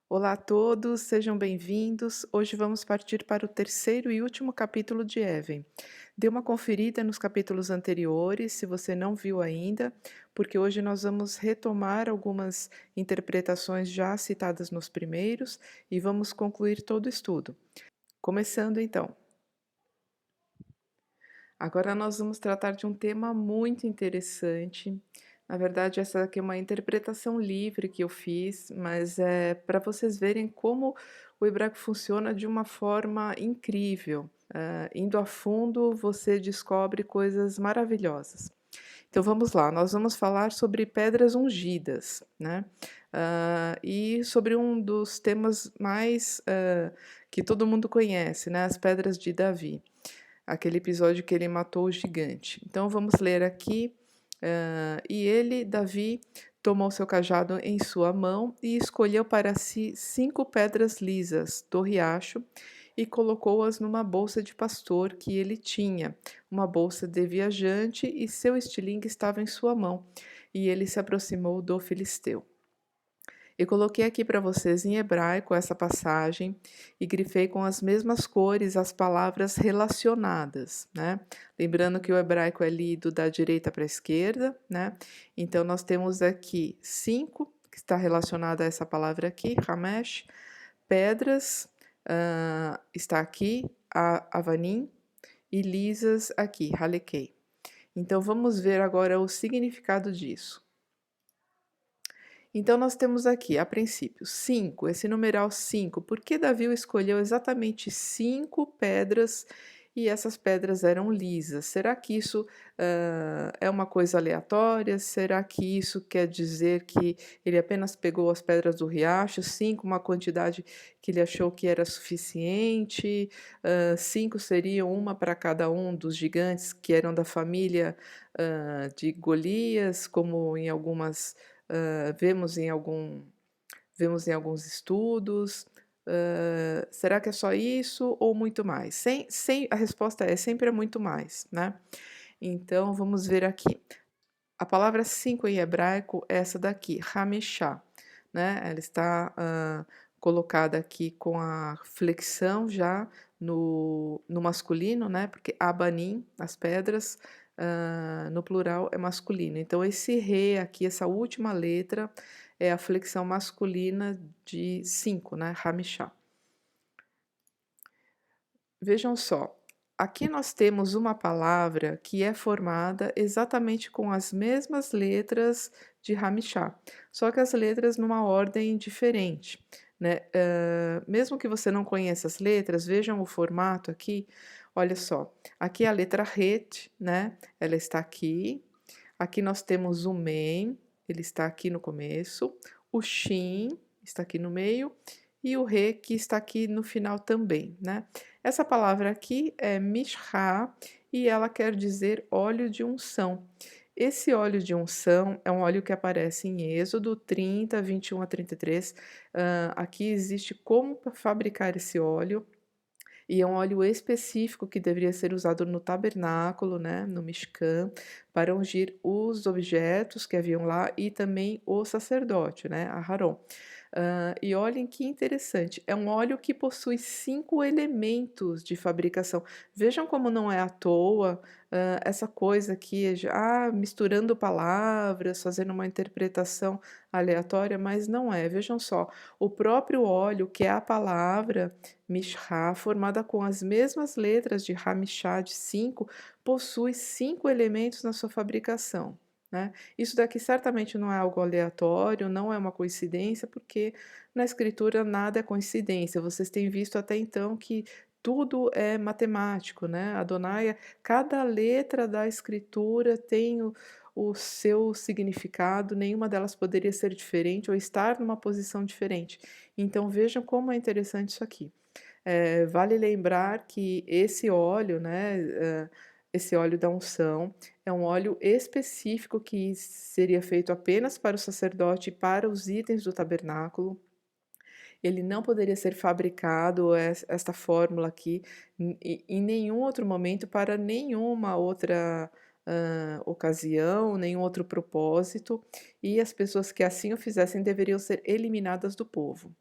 Olá a todos, sejam bem-vindos. Hoje vamos partir para o terceiro e último capítulo de Even. Dê uma conferida nos capítulos anteriores, se você não viu ainda, porque hoje nós vamos retomar algumas interpretações já citadas nos primeiros e vamos concluir todo o estudo. Começando então. Agora nós vamos tratar de um tema muito interessante. Na verdade, essa aqui é uma interpretação livre que eu fiz, mas é para vocês verem como o hebraico funciona de uma forma incrível. Indo a fundo, você descobre coisas maravilhosas. Então vamos lá, nós vamos falar sobre pedras ungidas, né? E sobre um dos temas mais que todo mundo conhece, né? As pedras de Davi, aquele episódio que ele matou o gigante. Então vamos ler aqui. E ele, Davi, tomou seu cajado em sua mão e escolheu para si 5 pedras lisas do riacho e colocou-as numa bolsa de pastor que ele tinha, uma bolsa de viajante, e seu estilingue estava em sua mão. E ele se aproximou do filisteu. Eu coloquei aqui para vocês em hebraico essa passagem e grifei com as mesmas cores as palavras relacionadas, né? Lembrando que o hebraico é lido da direita para a esquerda, né? Então nós temos aqui 5, que está relacionada a essa palavra aqui, Hamesh, pedras, está aqui, Avanim, e lisas aqui, Halekei. Então vamos ver agora o significado disso. Então, nós temos aqui, a princípio, 5, esse numeral 5. Por que Davi escolheu exatamente 5 pedras e essas pedras eram lisas? Será que isso é uma coisa aleatória? Será que isso quer dizer que ele apenas pegou as pedras do riacho, 5, uma quantidade que ele achou que era suficiente? 5 seriam uma para cada um dos gigantes que eram da família de Golias, como em algumas vemos em alguns estudos. Será que é só isso ou muito mais? A resposta é sempre é muito mais, né? Então vamos ver aqui. A palavra 5 em hebraico é essa daqui, hamishá, né? Ela está colocada aqui com a flexão já no masculino, né? Porque abanim, as pedras, no plural é masculino. Então esse re aqui, essa última letra, é a flexão masculina de 5, né? Hamishá. Vejam só, aqui nós temos uma palavra que é formada exatamente com as mesmas letras de Ramixá, só que as letras numa ordem diferente, né? Mesmo que você não conheça as letras, vejam o formato aqui. Olha só, aqui é a letra Het, né? Ela está aqui. Aqui nós temos o Men, ele está aqui no começo. O Shin está aqui no meio e o Re, que está aqui no final também, né? Essa palavra aqui é mishra e ela quer dizer óleo de unção. Esse óleo de unção é um óleo que aparece em Êxodo 30, 21 a 33. Aqui existe como fabricar esse óleo. E é um óleo específico que deveria ser usado no tabernáculo, né, no Mishkan, para ungir os objetos que haviam lá e também o sacerdote, né, Aharon. E olhem que interessante, é um óleo que possui 5 elementos de fabricação. Vejam como não é à toa essa coisa aqui, misturando palavras, fazendo uma interpretação aleatória, mas não é. Vejam só, o próprio óleo, que é a palavra Mishra, formada com as mesmas letras de Hamishá de 5, possui 5 elementos na sua fabricação, né? Isso daqui certamente não é algo aleatório, não é uma coincidência, porque na escritura nada é coincidência. Vocês têm visto até então que tudo é matemático, né? Adonai, cada letra da escritura tem o seu significado, nenhuma delas poderia ser diferente ou estar numa posição diferente. Então vejam como é interessante isso aqui. Vale lembrar que esse óleo, né, esse óleo da unção, é um óleo específico que seria feito apenas para o sacerdote e para os itens do tabernáculo. Ele não poderia ser fabricado, esta fórmula aqui, em nenhum outro momento, para nenhuma outra ocasião, nenhum outro propósito, e as pessoas que assim o fizessem deveriam ser eliminadas do povo.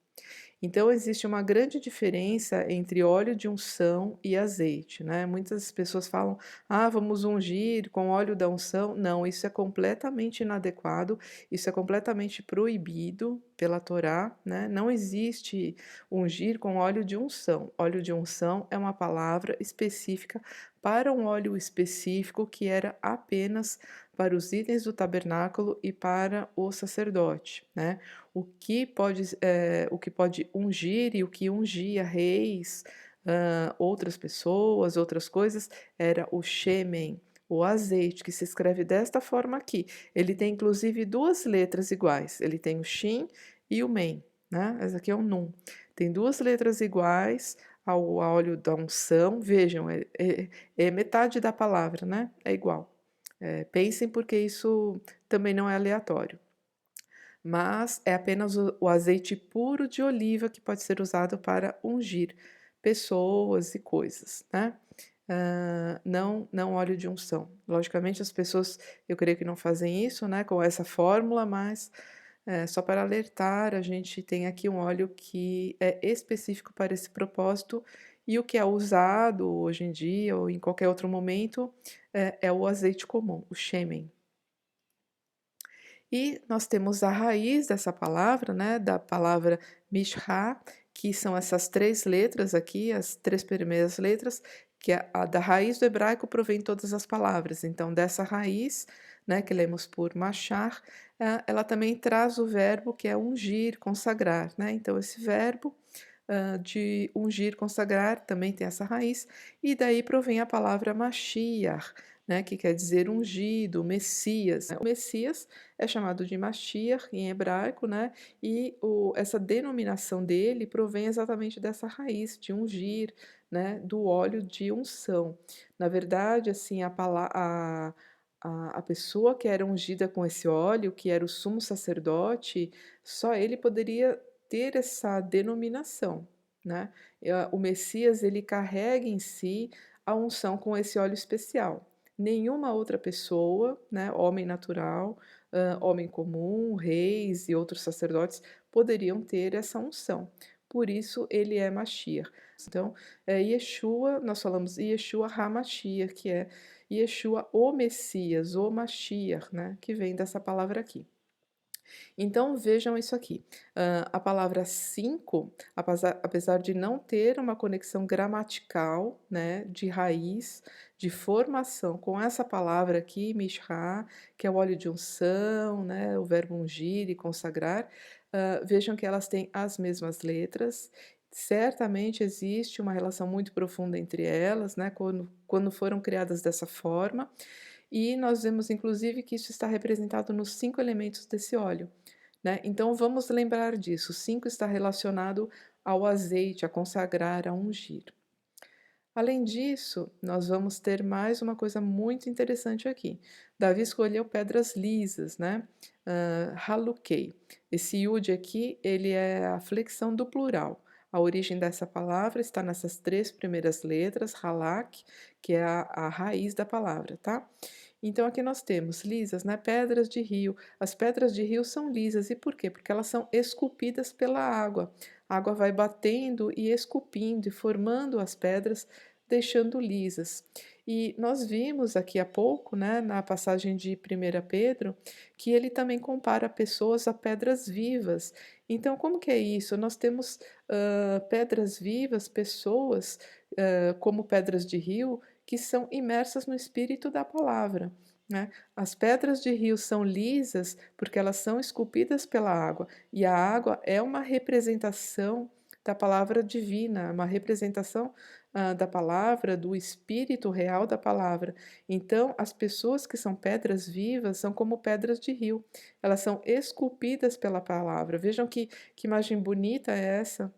Então existe uma grande diferença entre óleo de unção e azeite, né. Muitas pessoas falam: "Ah, vamos ungir com óleo da unção". Não, isso é completamente inadequado, isso é completamente proibido pela Torá, né. Não existe ungir com óleo de unção. Óleo de unção é uma palavra específica para um óleo específico que era apenas para os itens do tabernáculo e para o sacerdote, né. O que pode ungir e o que ungia reis, outras pessoas, outras coisas, era o shêmen, o azeite, que se escreve desta forma aqui. Ele tem inclusive 2 letras iguais, ele tem o shin e o men, né, esse aqui é o nun. Tem 2 letras iguais ao óleo da unção, vejam, é metade da palavra, né, é igual. Pensem porque isso também não é aleatório. Mas é apenas o azeite puro de oliva que pode ser usado para ungir pessoas e coisas, né. Não óleo de unção. Logicamente as pessoas, eu creio que não fazem isso, né, com essa fórmula, mas, só para alertar, a gente tem aqui um óleo que é específico para esse propósito, e o que é usado hoje em dia ou em qualquer outro momento, é o azeite comum, o shêmen. E nós temos a raiz dessa palavra, né, da palavra Mishra, que são essas 3 letras aqui, as 3 primeiras letras, que a da raiz do hebraico provém todas as palavras. Então dessa raiz, né, que lemos por machar, ela também traz o verbo que é ungir, consagrar, né. Então esse verbo, de ungir, consagrar, também tem essa raiz, e daí provém a palavra Mashiach, né, que quer dizer ungido, Messias, né. O Messias é chamado de Mashiach em hebraico, né, e essa denominação dele provém exatamente dessa raiz de ungir, né, do óleo de unção. Na verdade, assim, a pessoa que era ungida com esse óleo, que era o sumo sacerdote, só ele poderia ter essa denominação, né. O Messias, ele carrega em si a unção com esse óleo especial. Nenhuma outra pessoa, né, homem natural, homem comum, reis e outros sacerdotes poderiam ter essa unção. Por isso ele é Mashiach. Então, Yeshua, nós falamos Yeshua HaMashiach, que é Yeshua o Messias, o Mashiach, né, que vem dessa palavra aqui. Então vejam isso aqui, a palavra 5, apesar de não ter uma conexão gramatical, né, de raiz, de formação com essa palavra aqui, mishra, que é o óleo de unção, né, o verbo ungir e consagrar, vejam que elas têm as mesmas letras. Certamente existe uma relação muito profunda entre elas, né, quando foram criadas dessa forma, e nós vemos inclusive que isso está representado nos 5 elementos desse óleo, né. Então vamos lembrar disso, o 5 está relacionado ao azeite, a consagrar, a ungir. Além disso, nós vamos ter mais uma coisa muito interessante aqui. Davi escolheu pedras lisas, né, halukei. Esse iud aqui, ele é a flexão do plural. A origem dessa palavra está nessas 3 primeiras letras, halak, que é a raiz da palavra, tá. Então aqui nós temos lisas, né, pedras de rio. As pedras de rio são lisas, e por quê? Porque elas são esculpidas pela água. A água vai batendo e esculpindo e formando as pedras, deixando lisas. E nós vimos aqui há pouco, né, na passagem de 1 Pedro, que ele também compara pessoas a pedras vivas. Então, como que é isso? Nós temos pedras vivas, pessoas, como pedras de rio, que são imersas no espírito da palavra, né. As pedras de rio são lisas porque elas são esculpidas pela água, e a água é uma representação da palavra divina, uma representação, da palavra, do espírito real da palavra. Então, as pessoas que são pedras vivas são como pedras de rio, elas são esculpidas pela palavra. Vejam que imagem bonita é essa,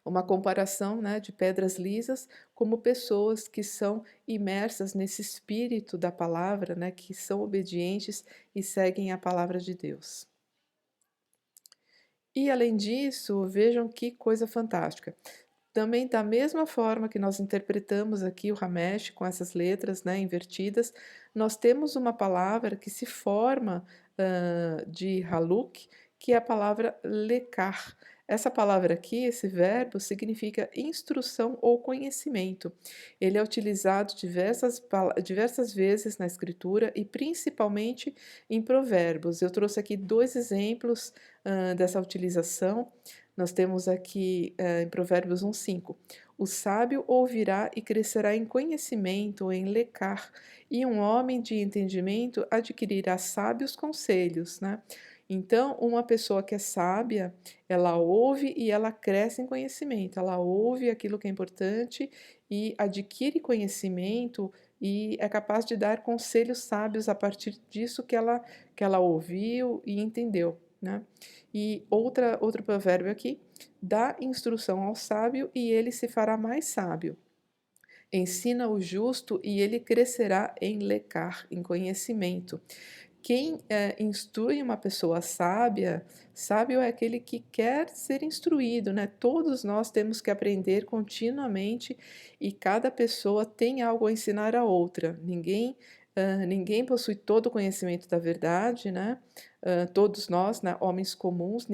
uma comparação, né, de pedras lisas como pessoas que são imersas nesse espírito da palavra, né, que são obedientes e seguem a palavra de Deus. E além disso, vejam que coisa fantástica. Também da mesma forma que nós interpretamos aqui o Hamesh com essas letras, né, invertidas, nós temos uma palavra que se forma, de Haluk, que é a palavra lekar. Essa palavra aqui, esse verbo, significa instrução ou conhecimento. Ele é utilizado diversas vezes na Escritura e principalmente em Provérbios. Eu trouxe aqui dois exemplos dessa utilização. Nós temos aqui em Provérbios 1:5. O sábio ouvirá e crescerá em conhecimento, em lecar, e um homem de entendimento adquirirá sábios conselhos, né? Então, uma pessoa que é sábia, ela ouve e ela cresce em conhecimento, ela ouve aquilo que é importante e adquire conhecimento e é capaz de dar conselhos sábios a partir disso que ela ouviu e entendeu, né? E outro provérbio aqui, dá instrução ao sábio e ele se fará mais sábio. Ensina o justo e ele crescerá em lecar, em conhecimento. Quem instrui uma pessoa sábia, sábio é aquele que quer ser instruído, né? Todos nós temos que aprender continuamente e cada pessoa tem algo a ensinar a outra. Ninguém possui todo o conhecimento da verdade, né? Todos nós, né, homens comuns,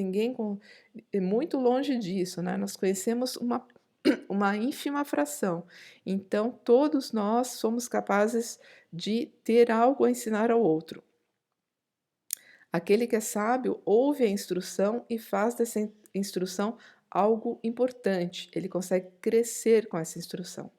é muito longe disso, né? Nós conhecemos uma ínfima fração. Então, todos nós somos capazes de ter algo a ensinar ao outro. Aquele que é sábio ouve a instrução e faz dessa instrução algo importante. Ele consegue crescer com essa instrução.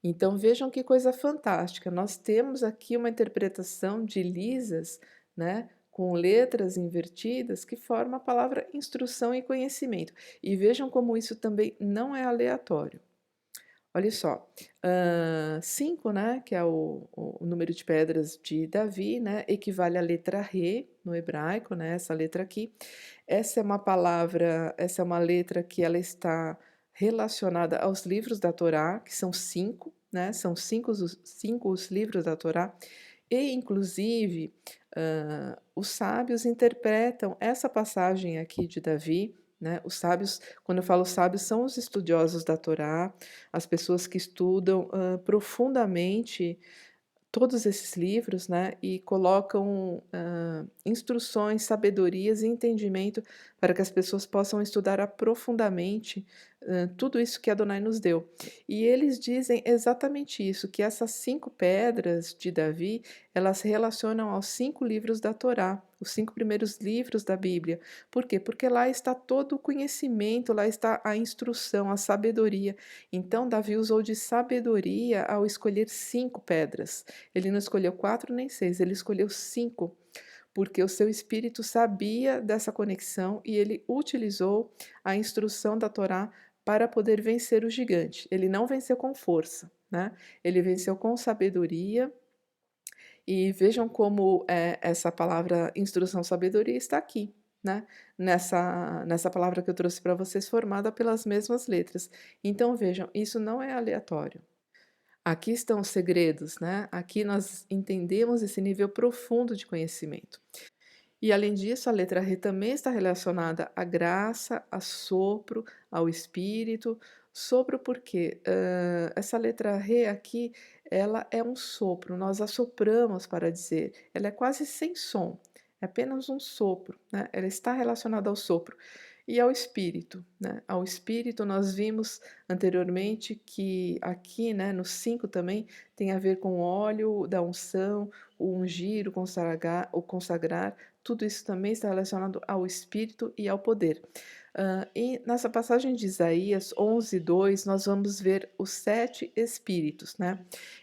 Então vejam que coisa fantástica. Nós temos aqui uma interpretação de lisas, né, com letras invertidas que forma a palavra instrução e conhecimento. E vejam como isso também não é aleatório. Olha só, 5, né, que é o número de pedras de Davi, né, equivale à letra Re no hebraico, né, essa letra aqui. Essa é uma letra que ela está relacionada aos livros da Torá, que são 5, né, são cinco os livros da Torá, e inclusive os sábios interpretam essa passagem aqui de Davi, né, os sábios, quando eu falo sábios, são os estudiosos da Torá, as pessoas que estudam profundamente todos esses livros, né, e colocam instruções, sabedorias e entendimento para que as pessoas possam estudar aprofundadamente tudo isso que Adonai nos deu. E eles dizem exatamente isso, que essas 5 pedras de Davi, elas se relacionam aos 5 livros da Torá, os 5 primeiros livros da Bíblia. Por quê? Porque lá está todo o conhecimento, lá está a instrução, a sabedoria. Então, Davi usou de sabedoria ao escolher 5 pedras. Ele não escolheu 4 nem 6, ele escolheu 5, porque o seu espírito sabia dessa conexão e ele utilizou a instrução da Torá para poder vencer o gigante. Ele não venceu com força, né? Ele venceu com sabedoria. E vejam como essa palavra instrução, sabedoria está aqui, né? Nessa palavra que eu trouxe para vocês, formada pelas mesmas letras. Então vejam, isso não é aleatório. Aqui estão os segredos, né? Aqui nós entendemos esse nível profundo de conhecimento. E além disso, a letra Re também está relacionada à graça, a sopro, ao espírito. Sopro porque essa letra Re aqui, ela é um sopro, nós assopramos para dizer, ela é quase sem som, é apenas um sopro, né? Ela está relacionada ao sopro e ao espírito, né? Ao espírito nós vimos anteriormente que aqui, né, no 5 também tem a ver com o óleo da unção, o ungir, o consagrar, tudo isso também está relacionado ao espírito e ao poder. E nessa passagem de Isaías 11:2, nós vamos ver os 7 espíritos, né?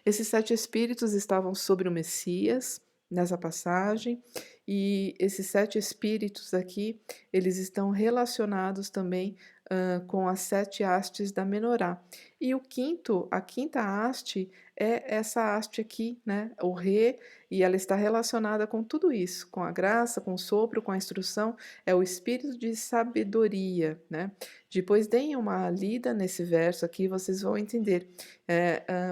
Esses 7 espíritos estavam sobre o Messias, nessa passagem, e esses 7 espíritos aqui, eles estão relacionados também com as 7 hastes da menorá. E a quinta haste é essa haste aqui, né? O Re, e ela está relacionada com tudo isso, com a graça, com o sopro, com a instrução, é o espírito de sabedoria, né? Depois deem uma lida nesse verso aqui, vocês vão entender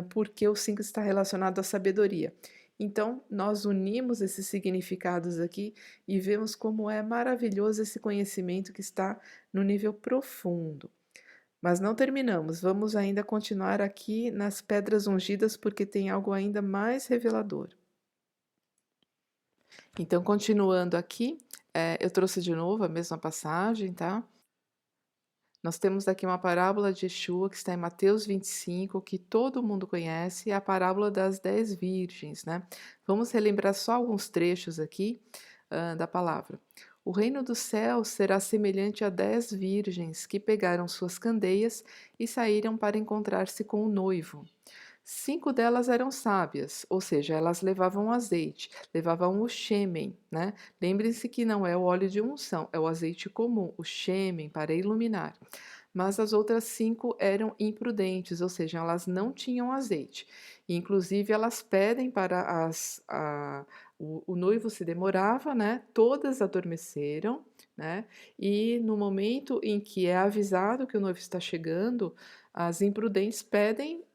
por que o 5 está relacionado à sabedoria. Então, nós unimos esses significados aqui e vemos como é maravilhoso esse conhecimento que está no nível profundo. Mas não terminamos, vamos ainda continuar aqui nas pedras ungidas porque tem algo ainda mais revelador. Então, continuando aqui, Eu trouxe de novo a mesma passagem, tá? Nós temos aqui uma parábola de Yeshua que está em Mateus 25, que todo mundo conhece, é a parábola das 10 virgens, né? Vamos relembrar só alguns trechos aqui, da palavra. O reino dos céus será semelhante a 10 virgens que pegaram suas candeias e saíram para encontrar-se com o noivo. 5 delas eram sábias, ou seja, elas levavam azeite, levavam o shêmen, né? Lembrem-se que não é o óleo de unção, é o azeite comum, o shêmen, para iluminar. Mas as outras 5 eram imprudentes, ou seja, elas não tinham azeite. Inclusive, elas pedem para o noivo se demorava, né? Todas adormeceram, né? E no momento em que é avisado que o noivo está chegando, as imprudentes pedem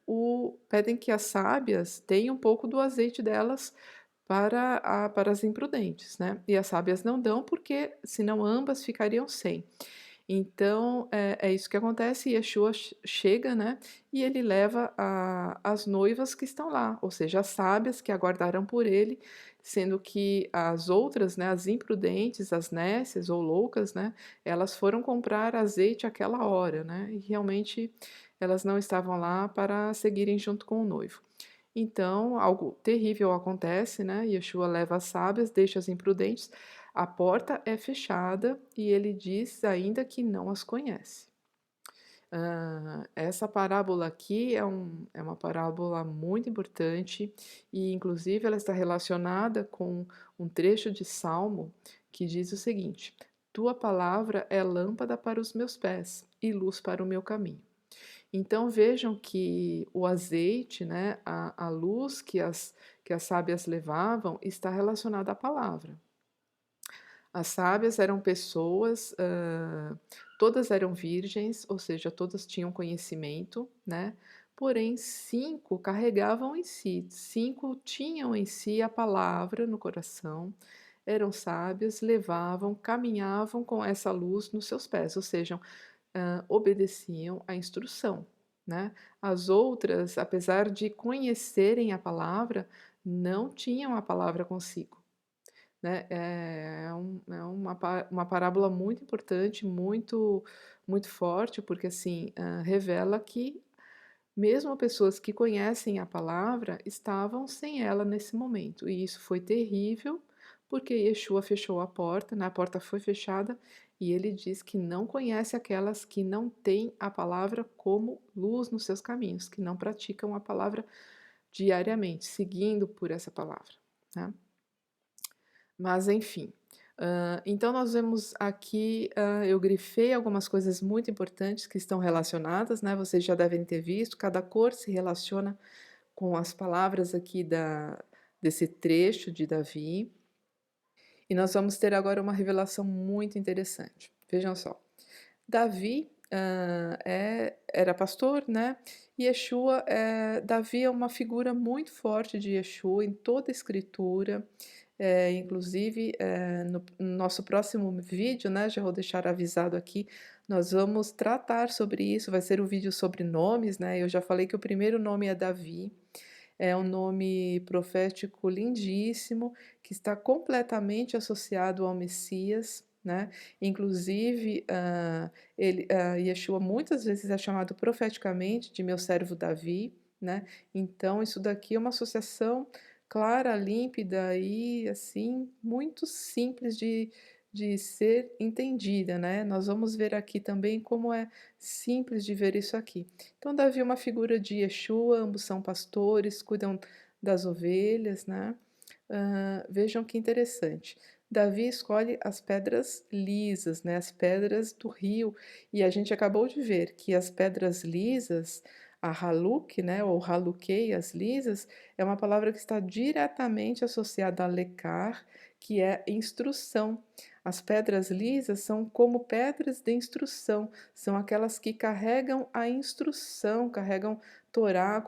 que as sábias deem um pouco do azeite delas para as imprudentes, né? E as sábias não dão porque senão ambas ficariam sem. Então, é isso que acontece, Yeshua chega, né, e ele leva as noivas que estão lá, ou seja, as sábias que aguardaram por ele, sendo que as outras, né, as imprudentes, as nécias ou loucas, né, elas foram comprar azeite àquela hora, né, e realmente elas não estavam lá para seguirem junto com o noivo. Então, algo terrível acontece, né? Yeshua leva as sábias, deixa as imprudentes. A porta é fechada e ele diz ainda que não as conhece. Essa parábola aqui é uma parábola muito importante e, inclusive, ela está relacionada com um trecho de Salmo que diz o seguinte: Tua palavra é lâmpada para os meus pés e luz para o meu caminho. Então vejam que o azeite, né, a luz que as sábias levavam está relacionada à palavra. As sábias eram pessoas, todas eram virgens, ou seja, todas tinham conhecimento, né? Porém, 5 carregavam em si, 5 tinham em si a palavra no coração, eram sábias, levavam, caminhavam com essa luz nos seus pés, ou seja, obedeciam à instrução, né? As outras, apesar de conhecerem a palavra, não tinham a palavra consigo, né? Uma parábola muito importante, muito forte, porque assim revela que mesmo pessoas que conhecem a palavra estavam sem ela nesse momento, e isso foi terrível, porque Yeshua fechou a porta, né? A porta foi fechada, e ele diz que não conhece aquelas que não têm a palavra como luz nos seus caminhos, que não praticam a palavra diariamente, seguindo por essa palavra, né? Mas enfim, então nós vemos aqui, eu grifei algumas coisas muito importantes que estão relacionadas, né? Vocês já devem ter visto, cada cor se relaciona com as palavras aqui desse trecho de Davi. E nós vamos ter agora uma revelação muito interessante. Vejam só, Davi era pastor, né? E Yeshua, Davi é uma figura muito forte de Yeshua em toda a escritura. Inclusive, no nosso próximo vídeo, né, já vou deixar avisado aqui, nós vamos tratar sobre isso, vai ser um vídeo sobre nomes, né, eu já falei que o primeiro nome é Davi, é um nome profético lindíssimo, que está completamente associado ao Messias, né, inclusive, Yeshua muitas vezes é chamado profeticamente de meu servo Davi, né, então isso daqui é uma associação clara, límpida e, assim, muito simples de ser entendida, né. Nós vamos ver aqui também como é simples de ver isso aqui. Então Davi é uma figura de Yeshua, ambos são pastores, cuidam das ovelhas, né. Vejam que interessante, Davi escolhe as pedras lisas, né, as pedras do rio, e a gente acabou de ver que as pedras lisas, a haluk, né, ou haluquei, as lisas, é uma palavra que está diretamente associada a lecar, que é instrução. As pedras lisas são como pedras de instrução, são aquelas que carregam a instrução, carregam Torá,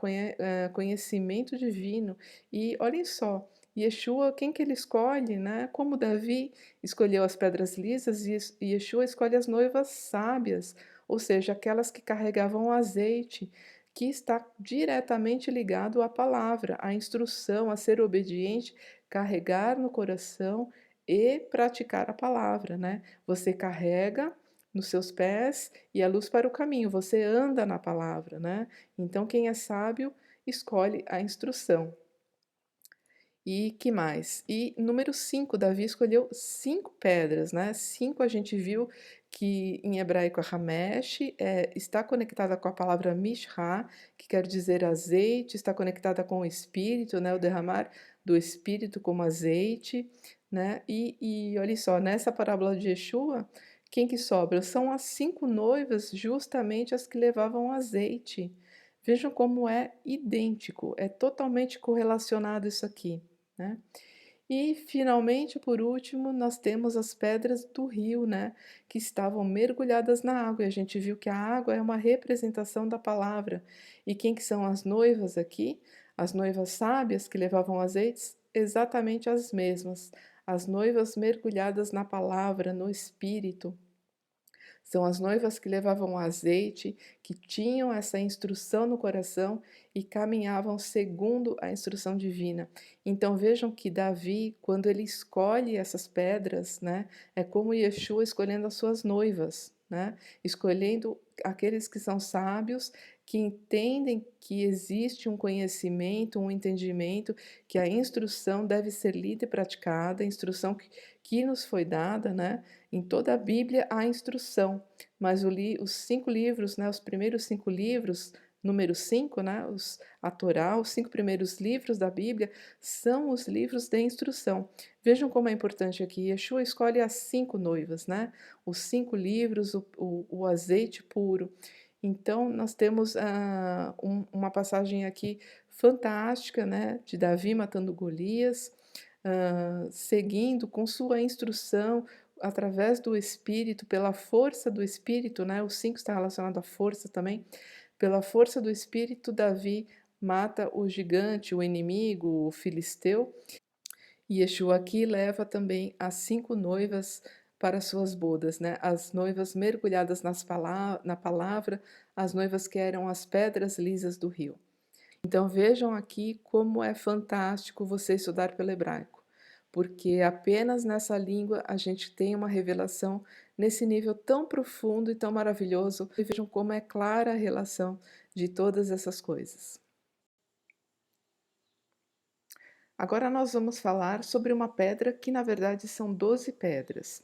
conhecimento divino. E olhem só, Yeshua, quem que ele escolhe, né? Como Davi escolheu as pedras lisas, e Yeshua escolhe as noivas sábias, ou seja, aquelas que carregavam o azeite, que está diretamente ligado à palavra, à instrução, a ser obediente, carregar no coração e praticar a palavra, né. Você carrega nos seus pés e a luz para o caminho, você anda na palavra, né. Então quem é sábio escolhe a instrução. E que mais? E número 5, Davi escolheu 5 pedras, né, 5 a gente viu que em hebraico Hamesh, está conectada com a palavra Mishra, que quer dizer azeite, está conectada com o espírito, né, o derramar do espírito como azeite, né. E olhe só, nessa parábola de Yeshua, quem que sobra? São as 5 noivas, justamente as que levavam azeite. Vejam como é idêntico, é totalmente correlacionado isso aqui, né. E finalmente, por último, nós temos as pedras do rio, né, que estavam mergulhadas na água, e a gente viu que a água é uma representação da palavra. E quem que são as noivas aqui? As noivas sábias que levavam azeites? Exatamente as mesmas, as noivas mergulhadas na palavra, no Espírito. São as noivas que levavam azeite, que tinham essa instrução no coração e caminhavam segundo a instrução divina. Então vejam que Davi, quando ele escolhe essas pedras, né, é como Yeshua escolhendo as suas noivas, né, escolhendo aqueles que são sábios, que entendem que existe um conhecimento, um entendimento, que a instrução deve ser lida e praticada, a instrução que nos foi dada, né, em toda a Bíblia há instrução, mas os 5 livros, né, os primeiros 5 livros, número 5, né, a Torá, os 5 primeiros livros da Bíblia, são os livros de instrução. Vejam como é importante aqui, Yeshua escolhe as 5 noivas, né, os 5 livros, o azeite puro. Então, nós temos uma passagem aqui fantástica, né, de Davi matando Golias, seguindo com sua instrução, através do Espírito, pela força do Espírito, né, o 5 está relacionado à força também, pela força do Espírito, Davi mata o gigante, o inimigo, o filisteu, e Yeshua aqui leva também as 5 noivas para suas bodas, né, as noivas mergulhadas na palavra, as noivas que eram as pedras lisas do rio. Então vejam aqui como é fantástico você estudar pelo hebraico, porque apenas nessa língua a gente tem uma revelação nesse nível tão profundo e tão maravilhoso, e vejam como é clara a relação de todas essas coisas. Agora nós vamos falar sobre uma pedra que na verdade são 12 pedras.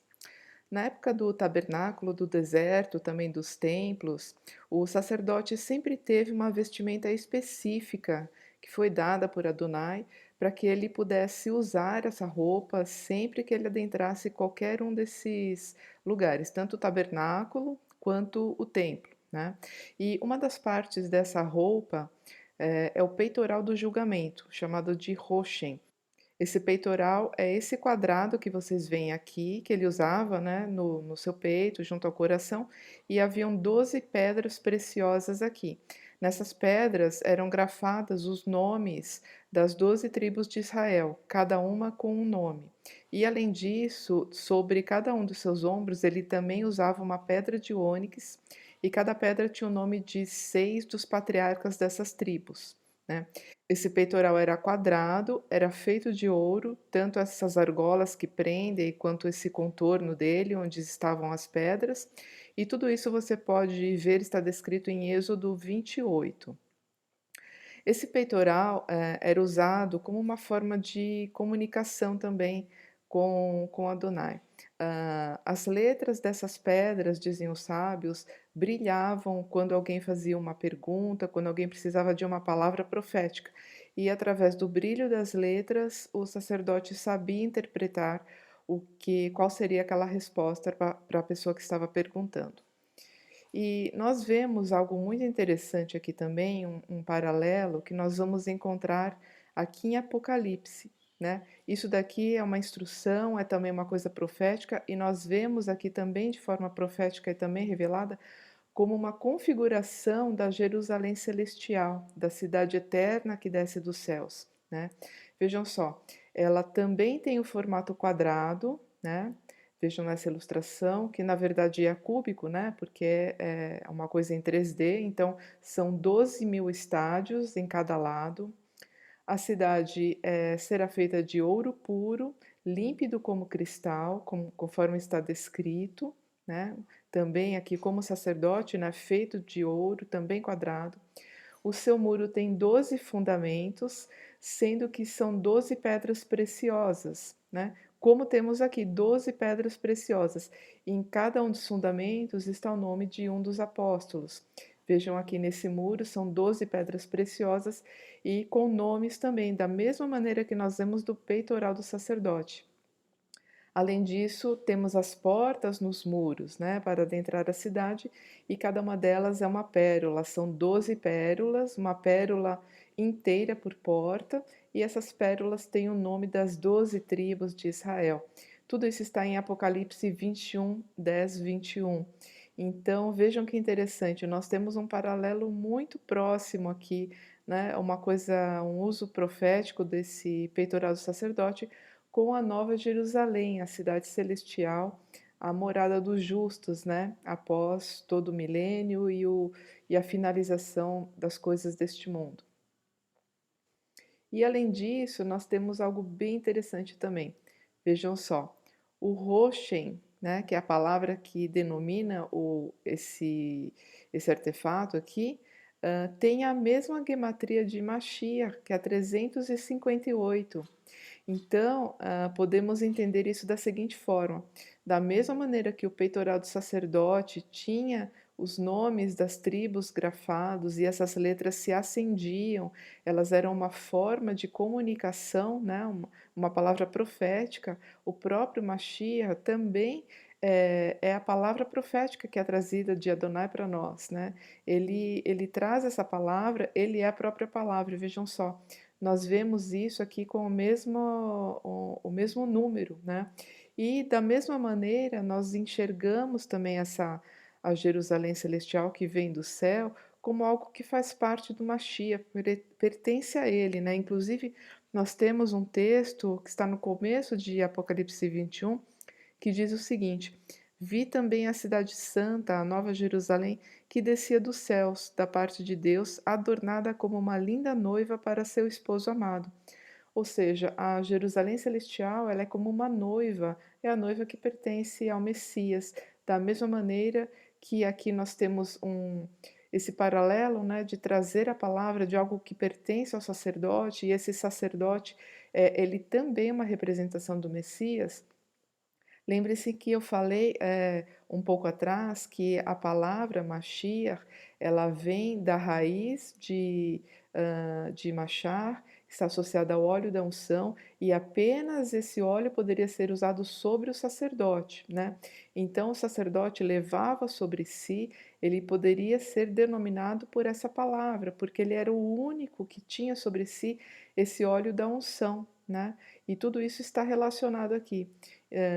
Na época do tabernáculo, do deserto, também dos templos, o sacerdote sempre teve uma vestimenta específica que foi dada por Adonai para que ele pudesse usar essa roupa sempre que ele adentrasse qualquer um desses lugares, tanto o tabernáculo quanto o templo, né? E uma das partes dessa roupa é o peitoral do julgamento, chamado de roxem. Esse peitoral é esse quadrado que vocês veem aqui, que ele usava, né, no seu peito, junto ao coração, e haviam 12 pedras preciosas aqui. Nessas pedras eram grafadas os nomes das 12 tribos de Israel, cada uma com um nome. E além disso, sobre cada um dos seus ombros, ele também usava uma pedra de ônix, e cada pedra tinha o nome de 6 dos patriarcas dessas tribos, né. Esse peitoral era quadrado, era feito de ouro, tanto essas argolas que prendem quanto esse contorno dele, onde estavam as pedras, e tudo isso você pode ver, está descrito em Êxodo 28. Esse peitoral, era usado como uma forma de comunicação também com Adonai. As letras dessas pedras, dizem os sábios, brilhavam quando alguém fazia uma pergunta, quando alguém precisava de uma palavra profética. E através do brilho das letras, o sacerdote sabia interpretar qual seria aquela resposta para a pessoa que estava perguntando. E nós vemos algo muito interessante aqui também, um paralelo que nós vamos encontrar aqui em Apocalipse, né? Isso daqui é uma instrução, é também uma coisa profética, e nós vemos aqui também de forma profética e também revelada como uma configuração da Jerusalém celestial, da cidade eterna que desce dos céus, né? Vejam só, ela também tem o formato quadrado, né? Vejam nessa ilustração, que na verdade é cúbico, né? Porque é uma coisa em 3D, então são 12.000 estádios em cada lado. A cidade será feita de ouro puro, límpido como cristal, conforme está descrito, né? Também aqui como sacerdote, né? Feito de ouro, também quadrado. O seu muro tem 12 fundamentos, sendo que são 12 pedras preciosas, né? Como temos aqui 12 pedras preciosas. Em cada um dos fundamentos está o nome de um dos apóstolos. Vejam aqui nesse muro, são 12 pedras preciosas e com nomes também, da mesma maneira que nós vemos do peitoral do sacerdote. Além disso, temos as portas nos muros, né, para adentrar a cidade, e cada uma delas é uma pérola. São 12 pérolas, uma pérola inteira por porta, e essas pérolas têm o nome das 12 tribos de Israel. Tudo isso está em Apocalipse 21, 10, 21. Então, vejam que interessante, nós temos um paralelo muito próximo aqui, né, uma coisa, um uso profético desse peitoral do sacerdote com a Nova Jerusalém, a cidade celestial, a morada dos justos, né? Após todo o milênio e a finalização das coisas deste mundo. E além disso, nós temos algo bem interessante também. Vejam só, o Roshem, né, que é a palavra que denomina esse artefato aqui, tem a mesma gematria de Mashiach, que é 358. Então, podemos entender isso da seguinte forma: da mesma maneira que o peitoral do sacerdote tinha os nomes das tribos grafados e essas letras se acendiam, elas eram uma forma de comunicação, né? Uma palavra profética. O próprio Mashiach também é a palavra profética que é trazida de Adonai para nós, né? Ele traz essa palavra, ele é a própria palavra, vejam só. Nós vemos isso aqui com o mesmo número, né? E da mesma maneira, nós enxergamos também a Jerusalém celestial que vem do céu como algo que faz parte do Mashiach, pertence a ele, né? Inclusive, nós temos um texto que está no começo de Apocalipse 21, que diz o seguinte: Vi também a cidade santa, a nova Jerusalém, que descia dos céus, da parte de Deus, adornada como uma linda noiva para seu esposo amado. Ou seja, a Jerusalém celestial, ela é como uma noiva, é a noiva que pertence ao Messias, da mesma maneira que aqui nós temos esse paralelo, né, de trazer a palavra de algo que pertence ao sacerdote, e esse sacerdote, ele também é uma representação do Messias. Lembre-se que eu falei um pouco atrás que a palavra Mashiach, ela vem da raiz de Machar, está associada ao óleo da unção, e apenas esse óleo poderia ser usado sobre o sacerdote, né? Então o sacerdote levava sobre si, ele poderia ser denominado por essa palavra, porque ele era o único que tinha sobre si esse óleo da unção, né? E tudo isso está relacionado aqui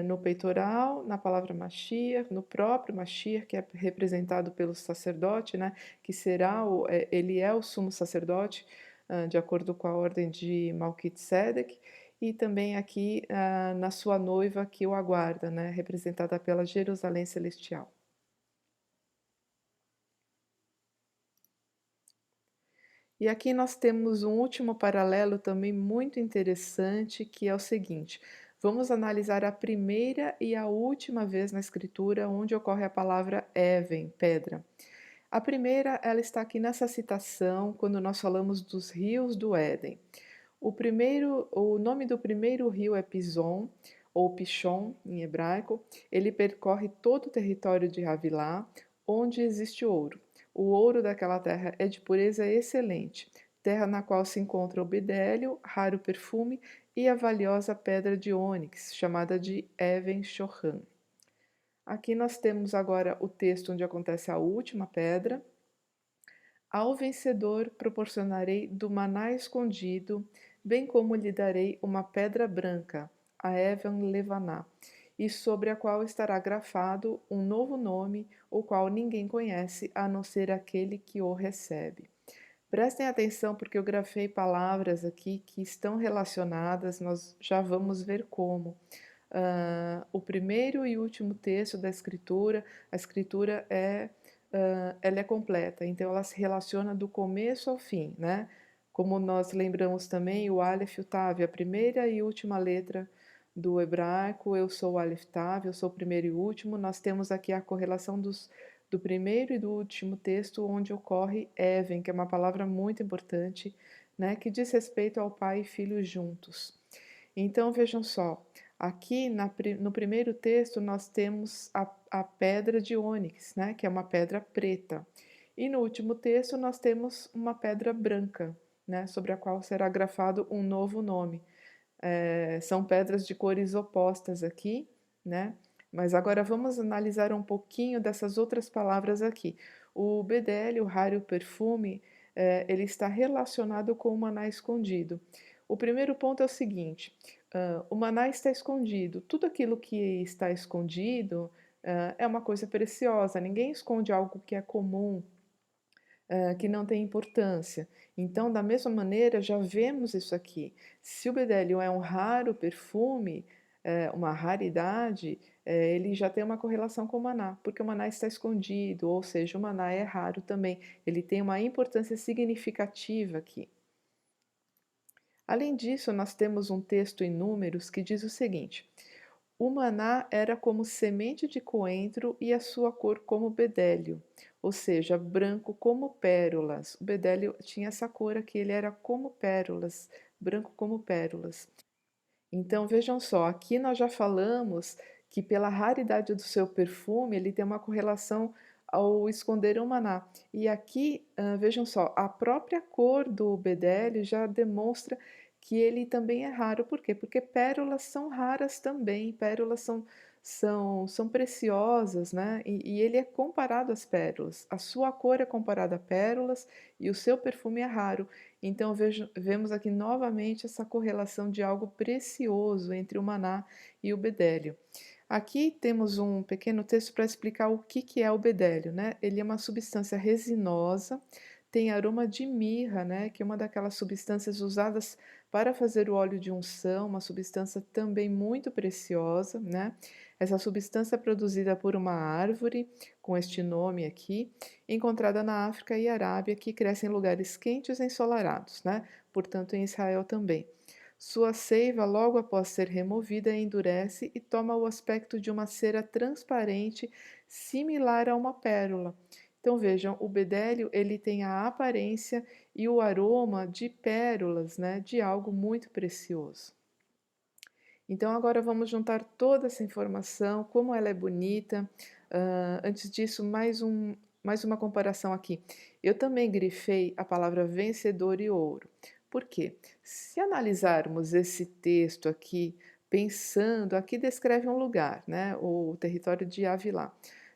no peitoral, na palavra Mashiach, no próprio Mashiach, que é representado pelo sacerdote, né, que ele é o sumo sacerdote, de acordo com a ordem de Melquisedeque, e também aqui na sua noiva que o aguarda, né, representada pela Jerusalém Celestial. E aqui nós temos um último paralelo também muito interessante, que é o seguinte: vamos analisar a primeira e a última vez na Escritura onde ocorre a palavra Even, pedra. A primeira, ela está aqui nessa citação, quando nós falamos dos rios do Éden. O nome do primeiro rio é Pison, ou Pishon em hebraico. Ele percorre todo o território de Havilá, onde existe ouro. O ouro daquela terra é de pureza excelente, terra na qual se encontra o bidélio, raro perfume, e a valiosa pedra de ônix, chamada de Even Shohan. Aqui nós temos agora o texto onde acontece a última pedra. Ao vencedor proporcionarei do maná escondido, bem como lhe darei uma pedra branca, a Evan Levaná, e sobre a qual estará grafado um novo nome, o qual ninguém conhece, a não ser aquele que o recebe. Prestem atenção porque eu grafei palavras aqui que estão relacionadas, nós já vamos ver como. O primeiro e último texto da escritura, a escritura ela é completa, então ela se relaciona do começo ao fim, né? Como nós lembramos também, o Aleph e o Tav, a primeira e última letra do hebraico, eu sou o Aleph Tav, eu sou o primeiro e último. Nós temos aqui a correlação do primeiro e do último texto, onde ocorre Even, que é uma palavra muito importante, né, que diz respeito ao pai e filho juntos. Então, vejam só, aqui no primeiro texto nós temos a pedra de ônix, né, que é uma pedra preta. E no último texto nós temos uma pedra branca, né, sobre a qual será grafado um novo nome. São pedras de cores opostas aqui, né? Mas agora vamos analisar um pouquinho dessas outras palavras aqui. O bedel, o raro perfume, ele está relacionado com o maná escondido. O primeiro ponto é o seguinte: o maná está escondido. Tudo aquilo que está escondido é uma coisa preciosa. Ninguém esconde algo que é comum, que não tem importância. Então, da mesma maneira, já vemos isso aqui. Se o bedélio é um raro perfume, uma raridade, ele já tem uma correlação com o maná, porque o maná está escondido, ou seja, o maná é raro também. Ele tem uma importância significativa aqui. Além disso, nós temos um texto em Números que diz o seguinte: o maná era como semente de coentro e a sua cor como bedélio, ou seja, branco como pérolas. O bedélio tinha essa cor aqui, ele era como pérolas, branco como pérolas. Então vejam só, aqui nós já falamos que pela raridade do seu perfume, ele tem uma correlação ao esconder o maná. E aqui, vejam só, a própria cor do bedélio já demonstra que ele também é raro. Por quê? Porque pérolas são raras também, pérolas são preciosas, né? E ele é comparado às pérolas. A sua cor é comparada a pérolas e o seu perfume é raro. Então vemos aqui novamente essa correlação de algo precioso entre o maná e o bedélio. Aqui temos um pequeno texto para explicar o que é o bedélio, né? Ele é uma substância resinosa, tem aroma de mirra, né? Que é uma daquelas substâncias usadas para fazer o óleo de unção, uma substância também muito preciosa, né? Essa substância é produzida por uma árvore com este nome aqui, encontrada na África e Arábia, que cresce em lugares quentes e ensolarados, né? Portanto, em Israel também. Sua seiva, logo após ser removida, endurece e toma o aspecto de uma cera transparente, similar a uma pérola. Então vejam, o bedélio ele tem a aparência e o aroma de pérolas, né? De algo muito precioso. Então agora vamos juntar toda essa informação, como ela é bonita. Antes disso, mais uma comparação aqui. Eu também grifei a palavra vencedor e ouro. Por quê? Se analisarmos esse texto aqui, pensando, aqui descreve um lugar, né? O território de Avilá.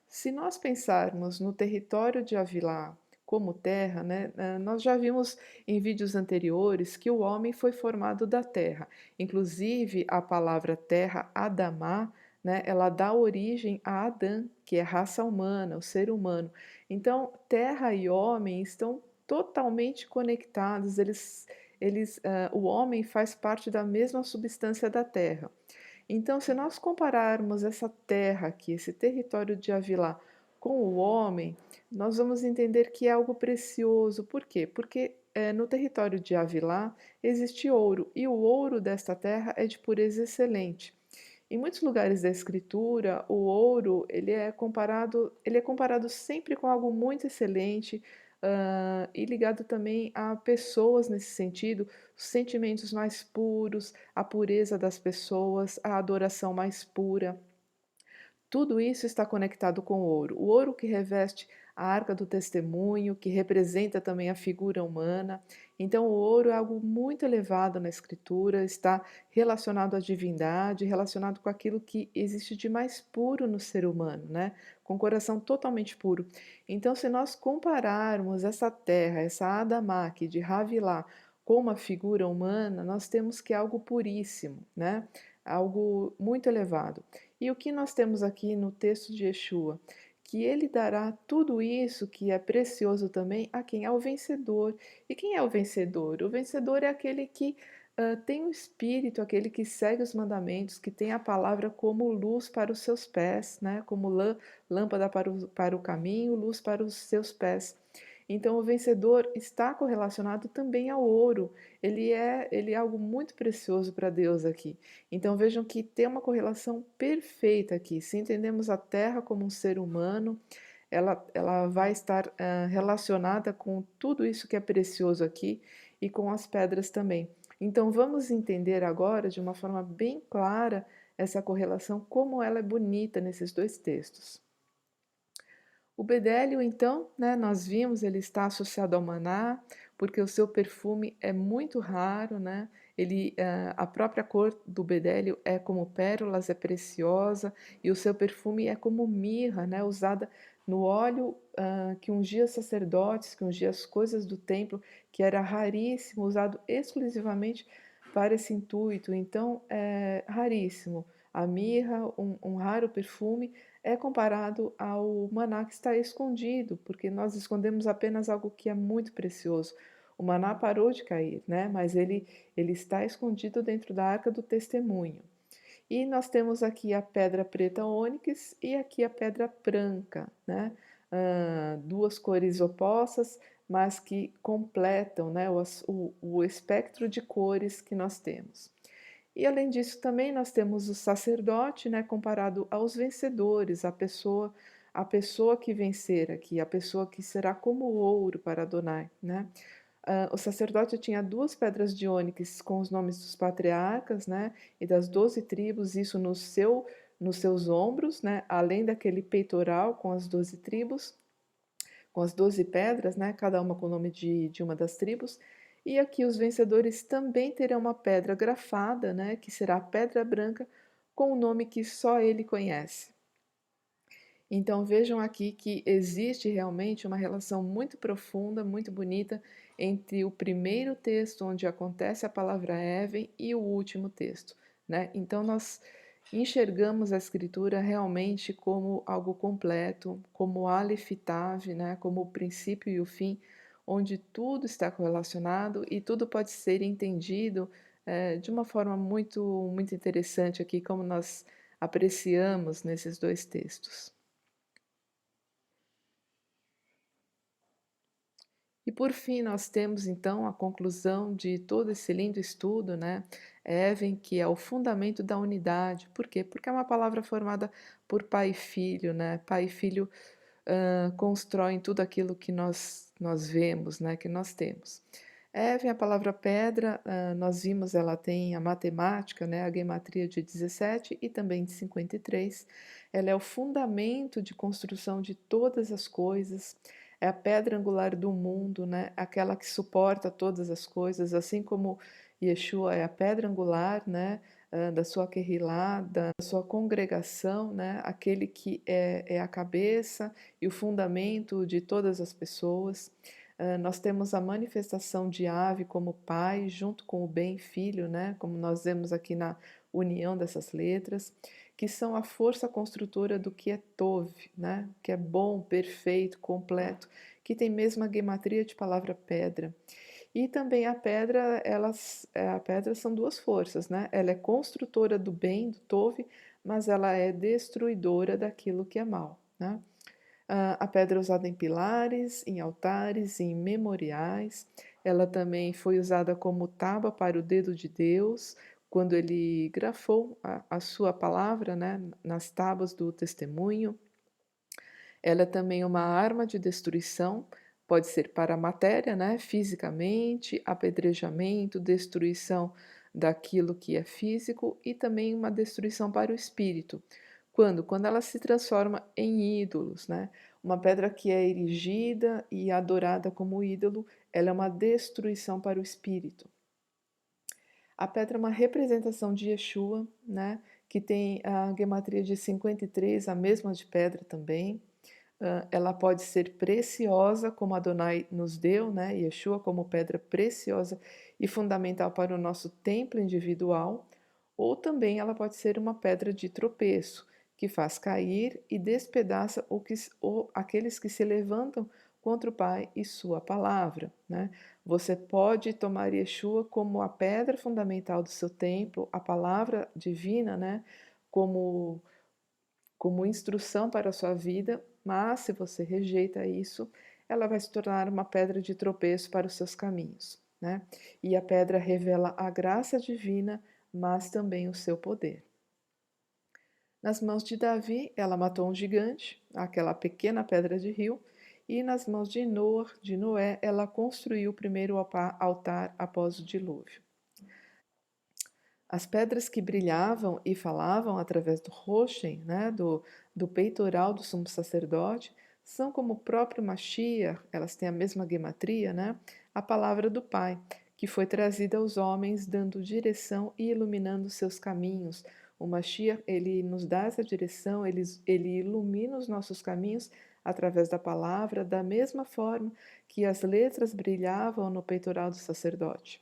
Se nós pensarmos no território de Avilá como terra, né? Nós já vimos em vídeos anteriores que o homem foi formado da terra. Inclusive, a palavra terra, Adamá, né, ela dá origem a Adã, que é raça humana, o ser humano. Então, terra e homem estão totalmente conectados, o homem faz parte da mesma substância da terra. Então, se nós compararmos essa terra aqui, esse território de Avilá, com o homem, nós vamos entender que é algo precioso. Por quê? Porque no território de Avilá existe ouro, e o ouro desta terra é de pureza excelente. Em muitos lugares da escritura, o ouro ele é comparado sempre com algo muito excelente, e ligado também a pessoas nesse sentido, os sentimentos mais puros, a pureza das pessoas, a adoração mais pura. Tudo isso está conectado com o ouro. O ouro que reveste a arca do testemunho, que representa também a figura humana. Então, o ouro é algo muito elevado na escritura, está relacionado à divindade, relacionado com aquilo que existe de mais puro no ser humano, né? Com o coração totalmente puro. Então, se nós compararmos essa terra, essa Adamá de Havilá, com uma figura humana, nós temos que é algo puríssimo, né? Algo muito elevado. E o que nós temos aqui no texto de Yeshua? Que ele dará tudo isso que é precioso também a quem? Ao vencedor. E quem é o vencedor? O vencedor é aquele que tem o Espírito, aquele que segue os mandamentos, que tem a palavra como luz para os seus pés, né? Como lâmpada para o caminho, luz para os seus pés. Então o vencedor está correlacionado também ao ouro, ele é algo muito precioso para Deus aqui. Então vejam que tem uma correlação perfeita aqui, se entendemos a terra como um ser humano, ela vai estar relacionada com tudo isso que é precioso aqui e com as pedras também. Então vamos entender agora de uma forma bem clara essa correlação, como ela é bonita nesses dois textos. O bedélio, então, né, nós vimos, ele está associado ao maná, porque o seu perfume é muito raro, né? A própria cor do bedélio é como pérolas, é preciosa, e o seu perfume é como mirra, né, usada no óleo que ungia sacerdotes, que ungia as coisas do templo, que era raríssimo, usado exclusivamente para esse intuito. Então, é raríssimo. A mirra, um raro perfume, é comparado ao maná que está escondido, porque nós escondemos apenas algo que é muito precioso. O maná parou de cair, né? Mas ele está escondido dentro da arca do testemunho. E nós temos aqui a pedra preta ônix e aqui a pedra branca, né? Duas cores opostas, mas que completam, né, o espectro de cores que nós temos. E além disso, também nós temos o sacerdote, né, comparado aos vencedores, a pessoa que vencer aqui, a pessoa que será como ouro para Adonai, né? O sacerdote tinha duas pedras de ônix com os nomes dos patriarcas, né, e das 12 tribos, isso nos seus ombros, né, além daquele peitoral com as 12 tribos, com as 12 pedras, né, cada uma com o nome de uma das tribos. E aqui os vencedores também terão uma pedra grafada, né, que será a pedra branca, com o nome que só ele conhece. Então vejam aqui que existe realmente uma relação muito profunda, muito bonita entre o primeiro texto onde acontece a palavra Even e o último texto, né? Então nós enxergamos a escritura realmente como algo completo, como Aleph Tav, né? Como o princípio e o fim, onde tudo está correlacionado e tudo pode ser entendido de uma forma muito interessante aqui, como nós apreciamos nesses dois textos. E por fim, nós temos então a conclusão de todo esse lindo estudo, né? Even, que é o fundamento da unidade. Por quê? Porque é uma palavra formada por pai e filho, né? Pai e filho constroem tudo aquilo que nós vemos, né? Que nós temos. Even, a palavra pedra, nós vimos, ela tem a matemática, né? A gematria de 17 e também de 53. Ela é o fundamento de construção de todas as coisas, é a pedra angular do mundo, né? Aquela que suporta todas as coisas, assim como Yeshua é a pedra angular, né? Da sua Kehilá, da sua congregação, né? Aquele que é a cabeça e o fundamento de todas as pessoas. Nós temos a manifestação de Ave como pai, junto com o bem filho, né? Como nós vemos aqui na união dessas letras, que são a força construtora do que é Tov, né? Que é bom, perfeito, completo, que tem mesmo a gematria de palavra pedra. E também a pedra são duas forças, né? Ela é construtora do bem, do Tov, mas ela é destruidora daquilo que é mal, né? A pedra é usada em pilares, em altares, em memoriais. Ela também foi usada como tábua para o dedo de Deus, quando ele grafou a sua palavra, né, nas tábuas do testemunho. Ela é também uma arma de destruição, pode ser para a matéria, né, fisicamente, apedrejamento, destruição daquilo que é físico e também uma destruição para o espírito. Quando? Quando ela se transforma em ídolos, né? Uma pedra que é erigida e adorada como ídolo, ela é uma destruição para o espírito. A pedra é uma representação de Yeshua, né? Que tem a gematria de 53, a mesma de pedra também. Ela pode ser preciosa, como Adonai nos deu, né? Yeshua como pedra preciosa e fundamental para o nosso templo individual, ou também ela pode ser uma pedra de tropeço, que faz cair e despedaça aqueles que se levantam contra o Pai e sua palavra, né? Você pode tomar Yeshua como a pedra fundamental do seu templo, a palavra divina, né? Como instrução para a sua vida, mas se você rejeita isso, ela vai se tornar uma pedra de tropeço para os seus caminhos, né? E a pedra revela a graça divina, mas também o seu poder. Nas mãos de Davi, ela matou um gigante, aquela pequena pedra de rio, e nas mãos de Noé, ela construiu o primeiro altar após o dilúvio. As pedras que brilhavam e falavam através do roxem, né, do peitoral do sumo sacerdote, são como o próprio Mashiach, elas têm a mesma gematria, né, a palavra do Pai, que foi trazida aos homens, dando direção e iluminando seus caminhos. O Mashiach, ele nos dá essa direção, ele ilumina os nossos caminhos através da palavra, da mesma forma que as letras brilhavam no peitoral do sacerdote.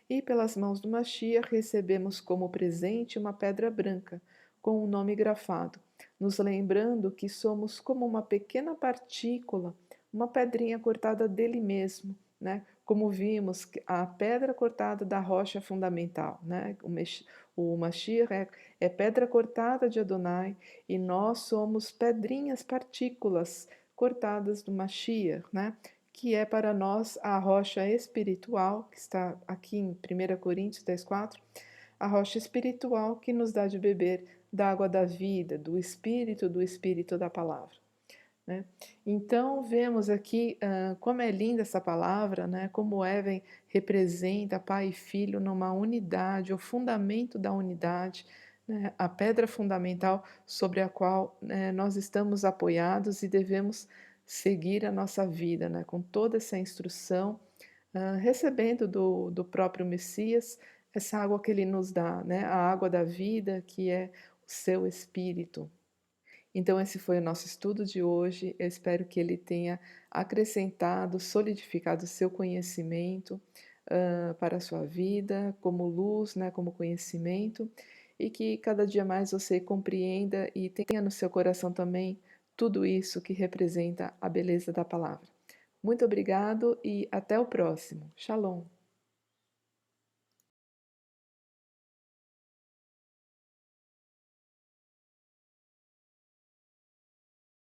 E pelas mãos do Mashiach recebemos como presente uma pedra branca, com um nome grafado, nos lembrando que somos como uma pequena partícula, uma pedrinha cortada dele mesmo, né? Como vimos, a pedra cortada da rocha fundamental, né? O Mashiach é pedra cortada de Adonai e nós somos pedrinhas, partículas cortadas do Mashiach, né? Que é para nós a rocha espiritual, que está aqui em 1 Coríntios 10:4, a rocha espiritual que nos dá de beber da água da vida, do Espírito da palavra. Né? Então, vemos aqui como é linda essa palavra, né? Como Even representa Pai e Filho numa unidade, o fundamento da unidade, né? A pedra fundamental sobre a qual nós estamos apoiados e devemos seguir a nossa vida, né? Com toda essa instrução, recebendo do próprio Messias essa água que ele nos dá, né? A água da vida, que é o seu Espírito. Então, esse foi o nosso estudo de hoje. Eu espero que ele tenha acrescentado, solidificado o seu conhecimento para a sua vida, como luz, né, como conhecimento, e que cada dia mais você compreenda e tenha no seu coração também tudo isso que representa a beleza da palavra. Muito obrigado e até o próximo. Shalom.